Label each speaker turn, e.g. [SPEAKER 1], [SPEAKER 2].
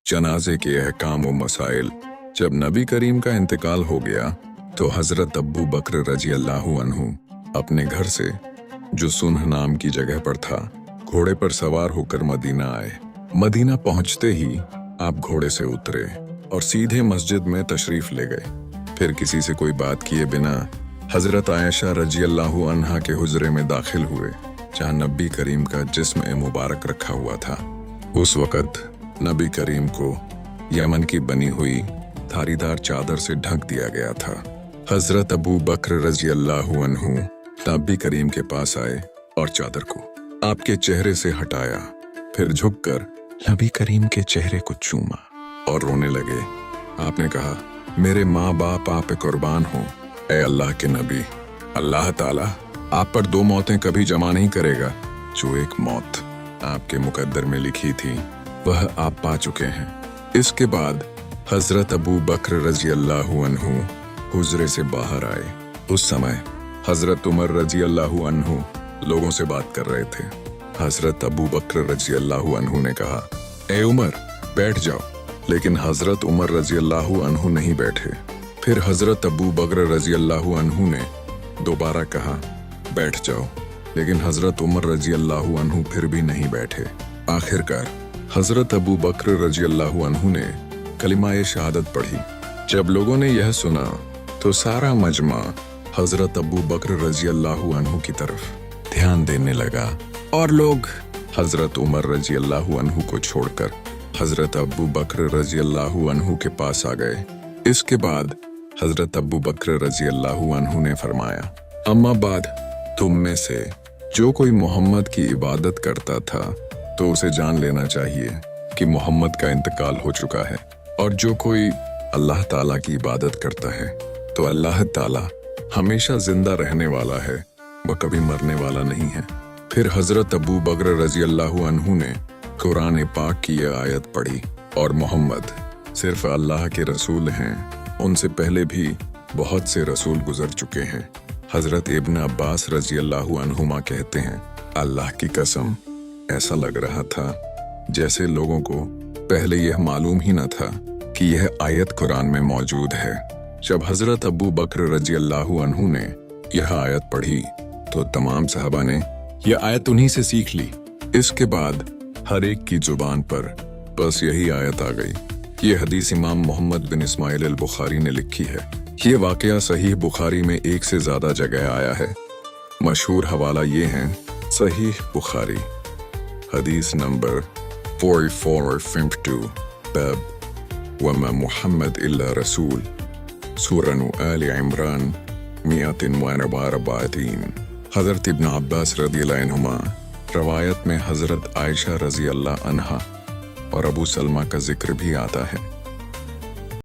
[SPEAKER 1] जनाजे के अहकाम व मसाइल। जब नबी करीम का इंतकाल हो गया तो हजरत अबू बकर रजी अल्लाहु अन्हु अपने घर से, जो सुन्ह नाम की जगह पर था, घोड़े पर सवार होकर मदीना आए। मदीना पहुंचते ही आप घोड़े से उतरे और सीधे मस्जिद में तशरीफ ले गए। फिर किसी से कोई बात किए बिना हजरत आयशा रजी अल्लाहु अन्हा के हुजरे में दाखिल हुए, जहां नबी करीम का जिस्म मुबारक रखा हुआ था। उस वक़्त नबी करीम को यमन की बनी हुई धारीदार चादर से ढक दिया गया था। हजरत अबू बकर रजी अल्लाहु अन्हु नबी करीम के पास आए और चादर को आपके चेहरे से हटाया, फिर झुककर नबी करीम के चेहरे को चूमा और रोने लगे। आपने कहा, मेरे माँ बाप आप पे कुर्बान हो। ऐ अल्लाह के नबी, अल्लाह ताला आप पर दो मौतें कभी जमा नहीं करेगा। जो एक मौत आपके मुकद्दर में लिखी थी वह आप पा चुके हैं। इसके बाद हजरत अबू बकर रजी अल्लाहु अन्हु हुजरे से बाहर आए। उस समय हजरत उमर रजी अल्लाहु अन्हु लोगों से बात कर रहे थे। हजरत अबू बकर रजी अल्लाहु अन्हु ने कहा, ए उमर, बैठ जाओ। लेकिन हजरत उमर रजी अल्लाहु अन्हु नहीं बैठे। फिर हजरत अबू बकर रजी अल्लाहु अन्हु ने दोबारा कहा, बैठ जाओ। लेकिन हजरत उमर रजी अल्लाहु अन्हु फिर भी नहीं बैठे। आखिरकार हजरत अबू बकर रजी अल्लाहु अन्हु ने कलिमाए शहादत पढ़ी। जब लोगों ने यह सुना तो सारा मजमा हजरत अबू बकर रजी अल्लाहु अन्हु की तरफ ध्यान देने लगा और लोग हजरत उमर रजी अल्लाहु अन्हु को छोड़कर हजरत अबू बकर रजी अल्लाहु अन्हु के पास आ गए। इसके बाद हजरत अबू बकर रजी अल्लाहु अन्हु ने फरमाया, अम्मा बाद, तुम में से जो कोई मोहम्मद की इबादत करता था तो उसे जान लेना चाहिए कि मोहम्मद का इंतकाल हो चुका है, और जो कोई अल्लाह ताला की इबादत करता है तो अल्लाह ताला हमेशा जिंदा रहने वाला है, वह कभी मरने वाला नहीं है। फिर हजरत अबू बकर रजी अल्लाहु अन्हु ने कुरान पाक की यह आयत पढ़ी, और मोहम्मद सिर्फ अल्लाह के रसूल हैं, उनसे पहले भी बहुत से रसूल गुजर चुके हैं। हजरत इब्न अब्बास रजी अल्लाहु अन्हुमा कहते हैं, अल्लाह की कसम, ऐसा लग रहा था जैसे लोगों को पहले यह मालूम ही न था कि यह आयत कुरान में मौजूद है। जब हजरत अबू बकर रजी अल्लाहु अन्हु ने यह आयत पढ़ी तो तमाम सहाबा ने यह आयत उन्हीं से सीख ली। इसके बाद हर एक की जुबान पर बस यही आयत आ गई। ये हदीस इमाम मोहम्मद बिन इस्माइल अल बुखारी ने लिखी है। ये वाकया सहीह बुखारी में एक से ज्यादा जगह आया है। मशहूर हवाला ये हैं, सहीह बुखारी हदीस नंबर 4452, बाब वमा मुहम्मद इल्ला रसूल, सूरह आल इमरान 144। हजरत इब्न अब्बास रज़ी अल्लाह अन्हुमा रवायत में हजरत आयशा रज़ी अल्लाह अन्हा और अबू सलमा का जिक्र भी आता है।